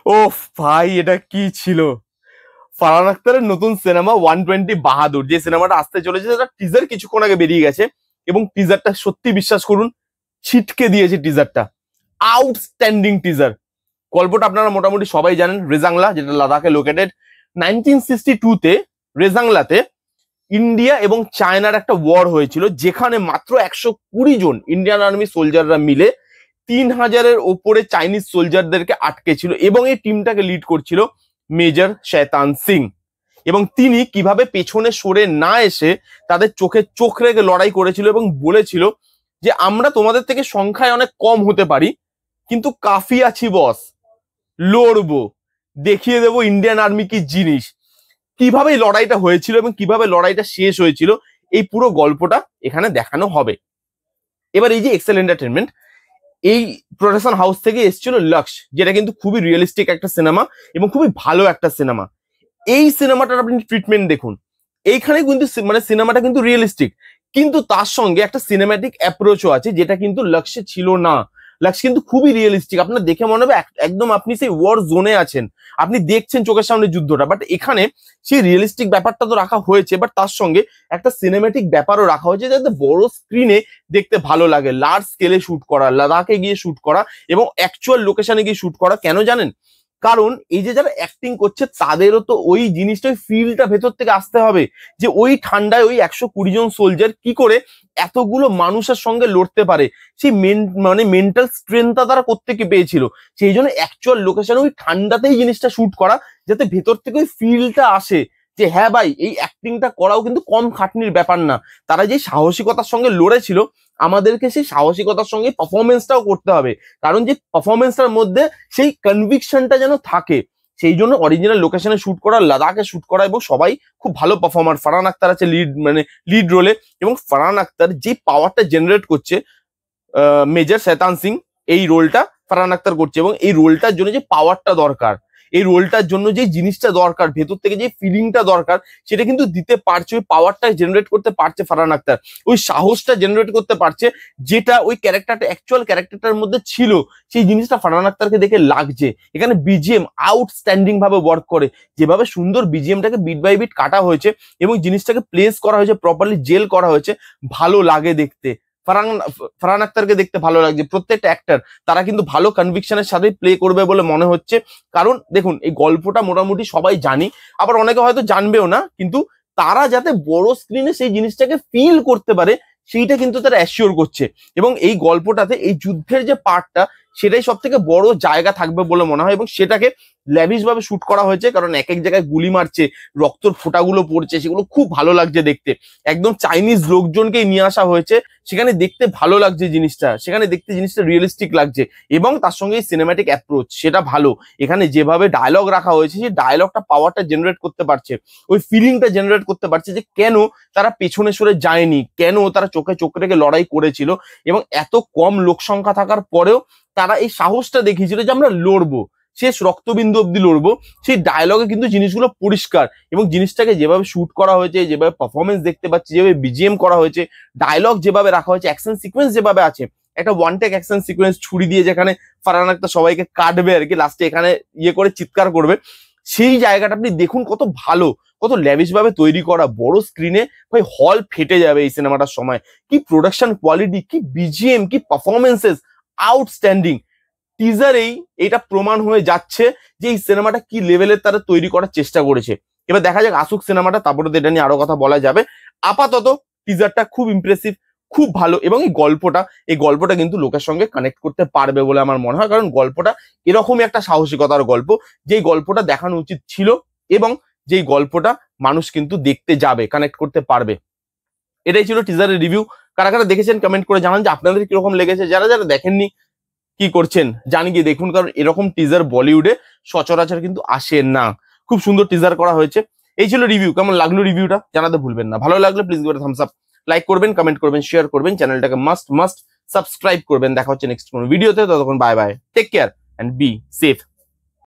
ও ভাই, এটা কি ছিল? ফারহান আখতারের নতুন সিনেমা 120 বাহাদুর, যে সিনেমাটা আসতে চলেছে, সেটা টিজার কিছুক্ষণ আগে বেরিয়ে গেছে এবং টিজারটা সত্যি বিশ্বাস করুন ছিটকে দিয়েছে টিজারটা। Outstanding teaser. গল্পটা আপনারা মোটামুটি সবাই জানেন, রেজাংলা যেটা লাদাখে লোকেটেড। 1962-তে রেজাংলাতে ইন্ডিয়া এবং চায়নার একটা ওয়ার হয়েছিল, যেখানে মাত্র 120 জন ইন্ডিয়ান আর্মি সোলজাররা মিলে 3000-এর ওপরে চাইনিজ সোলজারদেরকে আটকে ছিল এবং এই টিমটাকে লিড করছিল মেজর শয়তান সিং। এবং তিনি কিভাবে পেছনে সরে না এসে তাদের চোখে চোখ রেখে লড়াই করেছিল এবং বলেছিল যে আমরা তোমাদের থেকে সংখ্যায় অনেক কম হতে পারি, কিন্তু কাফি আছি বস, লড়বো, দেখিয়ে দেবো ইন্ডিয়ান আর্মি কি জিনিস। কিভাবে এই লড়াইটা হয়েছিল এবং কিভাবে লড়াইটা শেষ হয়েছিল, এই পুরো গল্পটা এখানে দেখানো হবে। এবার এই যে এক্সেল এন্টারটেনমেন্ট, এই প্রোডাকশন হাউস থেকে এসেছিল লক্স, যেটা কিন্তু খুবই রিয়েলিস্টিক একটা সিনেমা এবং খুবই ভালো একটা সিনেমা। এই সিনেমাটার আপনি ট্রিটমেন্ট দেখুন, এইখানে কিন্তু মানে সিনেমাটা কিন্তু রিয়েলিস্টিক, কিন্তু তার সঙ্গে একটা সিনেম্যাটিক অ্যাপ্রোচও আছে, যেটা কিন্তু লক্ষ্যে ছিল না। লক্ষ্য কিন্তু খুবই রিয়েলিস্টিক, আপনার দেখে মনে হবে একদম আপনি সেই ওয়ার জোনে আছেন, আপনি দেখছেন চোখের সামনে যুদ্ধটা। বাট এখানে সেই রিয়েলিস্টিক ব্যাপারটা তো রাখা হয়েছে, বাট তার সঙ্গে একটা সিনেম্যাটিক ব্যাপারও রাখা হয়েছে, যাতে বড় স্ক্রিনে দেখতে ভালো লাগে। লার্জ স্কেলে শুট করা, লাদাখে গিয়ে শুট করা এবং অ্যাকচুয়াল লোকেশনে গিয়ে শুট করা। কেন জানেন? কারণ এই যে যারা অ্যাক্টিং করছে তাদেরও তো ওই জিনিসটা, ওই ফিলটা ভেতর থেকে আসতে হবে, যে ওই ঠান্ডায় ওই 120 জন সোলজার কি করে এতগুলো মানুষের সঙ্গে লড়তে পারে, সেই মানে মেন্টাল স্ট্রেংথটা তারা কোত্থেকে পেয়েছিল। সেই জন্য অ্যাকচুয়াল লোকেশনে ওই ঠান্ডাতেই জিনিসটা শুট করা, যাতে ভেতর থেকে ওই ফিলটা আসে যে হ্যাঁ ভাই, এই অ্যাক্টিংটা করাও কিন্তু কম খাটনির ব্যাপার না। তারা যে সাহসিকতার সঙ্গে লড়েছিল, আমাদেরকে সেই সাহসিকতার সঙ্গে পারফরমেন্সটাও করতে হবে, কারণ যে পারফরমেন্সটার মধ্যে সেই কনভিকশনটা যেন থাকে। সেই জন্য অরিজিনাল লোকেশনে শুট করা, লাদাখে শুট করা, এবং সবাই খুব ভালো পারফর্মার। ফারহান আখতার আছে লিড, মানে লিড রোলে, এবং ফারহান আখতার যে পাওয়ারটা জেনারেট করছে, মেজর শয়তান সিং এই রোলটা ফারহান আখতার করছে, এবং এই রোলটার জন্য যে পাওয়ারটা দরকার, এই রোলটার জন্য যে জিনিসটা দরকার, ভেতর থেকে যে ফিলিংটা দরকার, সেটা কিন্তু দিতে পারছে, ওই পাওয়ারটা জেনারেট করতে পারছে ফারহান আখতার, ওই সাহসটা জেনারেট করতে পারছে, যেটা ওই ক্যারেক্টারটা, অ্যাকচুয়াল ক্যারেক্টারটার মধ্যে ছিল। সেই জিনিসটা ফারহান আখতারকে দেখে লাগছে। এখানে বিজিএম আউটস্ট্যান্ডিং ভাবে ওয়ার্ক করে, যেভাবে সুন্দর বিজিএমটাকে বিট বাই বিট কাটা হয়েছে এবং জিনিসটাকে প্লেস করা হয়েছে, প্রপারলি জেল করা হয়েছে, ভালো লাগে দেখতে। ফারহান ফারহান আখতারকে দেখতে ভালো লাগছে। প্রত্যেকটা অ্যাক্টর তারা কিন্তু ভালো কনভিকশনের সাথে প্লে করবে বলে মনে হচ্ছে। কারণ দেখুন, এই গল্পটা মোটামুটি সবাই জানি, আবার অনেকে হয়তো জানবেও না, কিন্তু তারা যাতে বড় স্ক্রিনে সেই জিনিসটাকে ফিল করতে পারে, সেইটা কিন্তু তারা অ্যাসিওর করছে। এবং এই গল্পটাতে এই যুদ্ধের যে পার্টটা, সেটাই সব থেকে বড় জায়গা থাকবে বলে মনে হয়, এবং সেটাকে ল্যাভিশ ভাবে শুট করা হয়েছে। কারণ এক এক জায়গায় গুলি মারছে, রক্তর ফোঁটাগুলো পড়ছে, সেগুলো খুব ভালো লাগছে দেখতে। একদম চাইনিজ লোকজনকেই নিয়ে আসা হয়েছে, সেখানে দেখতে ভালো লাগছে জিনিসটা, সেখানে দেখতে জিনিসটা রিয়েলিস্টিক লাগছে, এবং তার সঙ্গে সিনেম্যাটিক অ্যাপ্রোচ সেটা ভালো। এখানে যেভাবে ডায়লগ রাখা হয়েছে, সেই ডায়লগটা পাওয়ারটা জেনারেট করতে পারছে, ওই ফিলিংটা জেনারেট করতে পারছে যে কেন তারা পেছনে সরে যায়নি, কেন তারা চোখে চোখ রেখে লড়াই করেছিল, এবং এত কম লোক সংখ্যা থাকার পরেও তারা এই সাহসটা দেখিয়েছিল যে আমরা লড়বো, শেষ রক্তবিন্দু অব্দি লড়বো। সেই ডায়লগে কিন্তু জিনিসগুলো পরিষ্কার, এবং জিনিসটাকে যেভাবে শুট করা হয়েছে, যেভাবে পারফরমেন্স দেখতে পাচ্ছি, যেভাবে বিজিএম করা হয়েছে, ডায়লগ যেভাবে রাখা হয়েছে, অ্যাকশন সিকোয়েন্স যেভাবে আছে, একটা ওয়ান টেক অ্যাকশন সিকোয়েন্স, ছুরি দিয়ে যেখানে ফারহান আখতার সবাইকে কাটবে আর কি, লাস্টে এখানে ইয়ে করে চিৎকার করবে, সেই জায়গাটা আপনি দেখুন কত ভালো, কত ল্যাভিশ ভাবে তৈরি করা। বড় স্ক্রিনে ভাই হল ফেটে যাবে এই সিনেমাটার সময়। কি প্রোডাকশন কোয়ালিটি, কি বিজিএম, কি পারফরমেন্সেস, আউটস্ট্যান্ডিং। টিজারেই এটা প্রমাণ হয়ে যাচ্ছে যে এই সিনেমাটা কি লেভেলের তারা তৈরি করার চেষ্টা করেছে। এবার দেখা যাক আসুক সিনেমাটা, তারপরে তো এটা নিয়ে আরো কথা বলা যাবে। আপাতত টিজারটা খুব ইমপ্রেসিভ, খুব ভালো, এবং এই গল্পটা কিন্তু লোকের সঙ্গে কানেক্ট করতে পারবে বলে আমার মনে হয়। কারণ গল্পটা এরকমই একটা সাহসিকতার গল্প, যেই গল্পটা দেখানো উচিত ছিল, এবং যেই গল্পটা মানুষ কিন্তু দেখতে যাবে, কানেক্ট করতে পারবে। এটাই ছিল টিজারের রিভিউ। কারা কারা দেখেছেন কমেন্ট করে জানান যে আপনাদের কিরকম লেগেছে। যারা যারা দেখেননি কি করছেন, জানিয়ে দেখুন, কারণ এরকম টিজার বলিউডে সচরাচর কিন্তু আসে না। খুব সুন্দর টিজার করা হয়েছে। এই ছিল রিভিউ। কেমন লাগলো রিভিউটা জানাতে ভুলবেন না। ভালো লাগলে please give Thums up, like করবেন, কমেন্ট করবেন, শেয়ার করবেন, চ্যানেলটাকে মাস্ট সাবস্ক্রাইব করবেন। দেখা হচ্ছে নেক্সট কোনো ভিডিওতে, ততক্ষণ bye bye, take care and be safe.